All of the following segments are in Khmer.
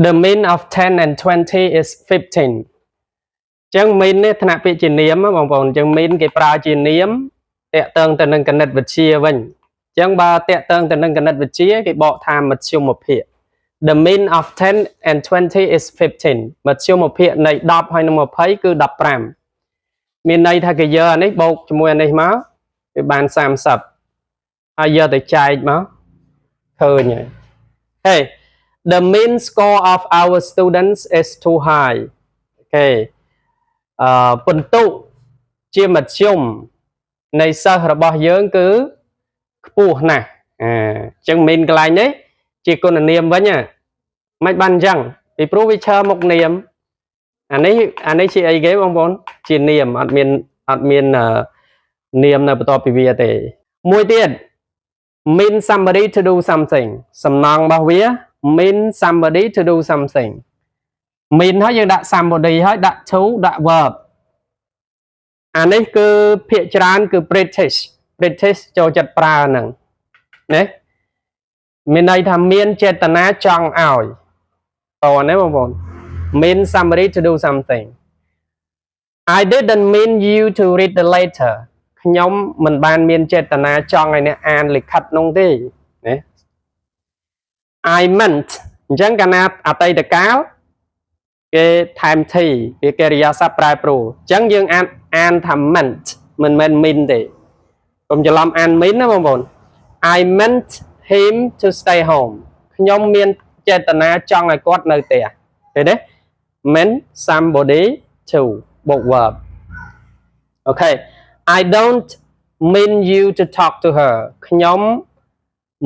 The mean of 10 and 20 is 15 ចឹង mean នេះថ្នាក់ពាក្យជានាមបងប្អូនចឹង mean គេប្រើជានាមតាក់ទងទៅនឹងគណិតវិទ្យាវិញចឹងបើតាក់ទងទៅនឹងគណិតវិទ្យាគេបកថាមធ្យមភាគ The mean of 10 and 20 is 15 មធ្យមភាគនៃ10ហើយនឹង20គឺ15មានន័យថាគេយកអានេះបូកជាមួយអានេះមកវាបាន30ហើយយកទៅចែកមកឃើញហើយ Hey the mean score of our students is too high Okay បន្ទុកជាមធ្យមនៃសិស្សរបស់យើងគឺខ្ពស់ណាស់អញ្ចឹង mean កន្លែងនេះជាគុណនាមវិញមិនបានអញ្ចឹងពីព្រោះវាឈរមុខនាមអានេះជាអីគេបងប្អូនជានាមអត់មាននាមនៅបន្ទាប់ពីវាទេមួយទៀត mean somebody to do something សំណងរបស់វា mean somebody to do something mean ហើយយើងដាក់ somebody ហើយដាក់ to ដាក់ verb អានេះគឺភាគច្រើនគឺ British ចូលចិត្តប្រើហ្នឹងណាមានន័យថាមានចេតនាចង់ឲ្យតើណាបងប្អូន mean somebody to do something I didn't mean you to read the letter ខ្ញុំមិនបានមានចេតនាចង់ឲ្យអ្នកអានលិខិតនោះទេណា I meant អញ្ចឹងកាលណាអតីតកាលគេថែម t វាកិរិយាសព្ទប្រែប្រួលអញ្ចឹងយើងអានថា meant មិនមែន mean ទេកុំច្រឡំអាន mean ណាបងប្អូន I meant him to stay home ខ្ញុំមានចេតនាចង់ឲ្យគាត់នៅផ្ទះឃើញទេ meant somebody to បូក verb Okay I don't mean you to talk to her ខ្ញុំ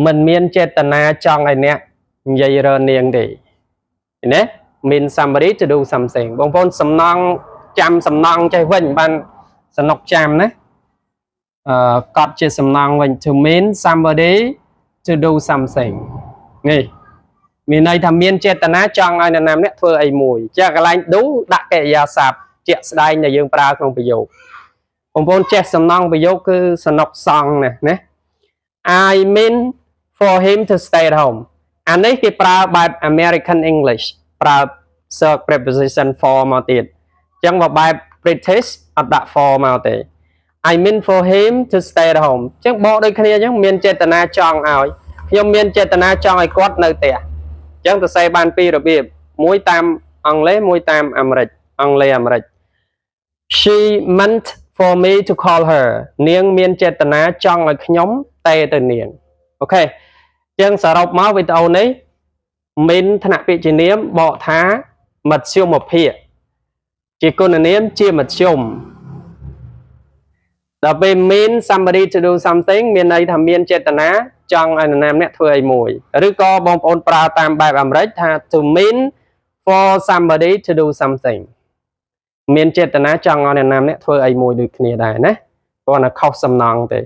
មិនមានចេតនាចង់ឲ្យអ្នកនិយាយរើនាងទេឃើញទេ mean somebody to do something បងប្អូនសំណងចាំសំណងចេះវិញបានសនុកចាំណាកត់ជាសំណងវិញ to mean somebody to do something នេះមានន័យថាមានចេតនាចង់ឲ្យអ្នកណាម្នាក់ធ្វើអីមួយចាកន្លែង do ដាក់កិរិយាសព្ទជាក់ស្ដែងដែលយើងប្រើក្នុងប្រយោគបងប្អូនចេះសំណងប្រយោគគឺសនុកសងណា I mean for him to stay at home អានេះគេប្រើបែប American English ប្រើ serve preposition for មកទៀតអញ្ចឹងបើបែប British អត់ដាក់ for មកទេ I mean for him to stay at home អញ្ចឹងបកដូចគ្នាអញ្ចឹងមានចេតនាចង់ឲ្យខ្ញុំមានចេតនាចង់ឲ្យគាត់នៅផ្ទះអញ្ចឹងទៅសេបានពីររបៀបមួយតាមអង់គ្លេសមួយតាមអាមេរិកអង់គ្លេសអាមេរិក She meant for me to call her នាងមានចេតនាចង់ឲ្យខ្ញុំតែទៅនាងអូខេអញ្ចឹងសរុបមកវីដេអូនេះ mean ថ្នាក់ពាក្យជានាមបកថាមធ្យមភាគជាគុណនាមជាមធ្យមដល់ពេល mean somebody to do something មានន័យថាមានចេតនាចង់ឲ្យនរណាម្នាក់ធ្វើអីមួយឬក៏បងប្អូនប្រើតាមបែបអាមេរិកថា to mean for somebody to do something មានចេតនាចង់ឲ្យនរណាម្នាក់ធ្វើអីមួយដូចគ្នាដែរណាគ្រាន់តែខុសសំណងទេ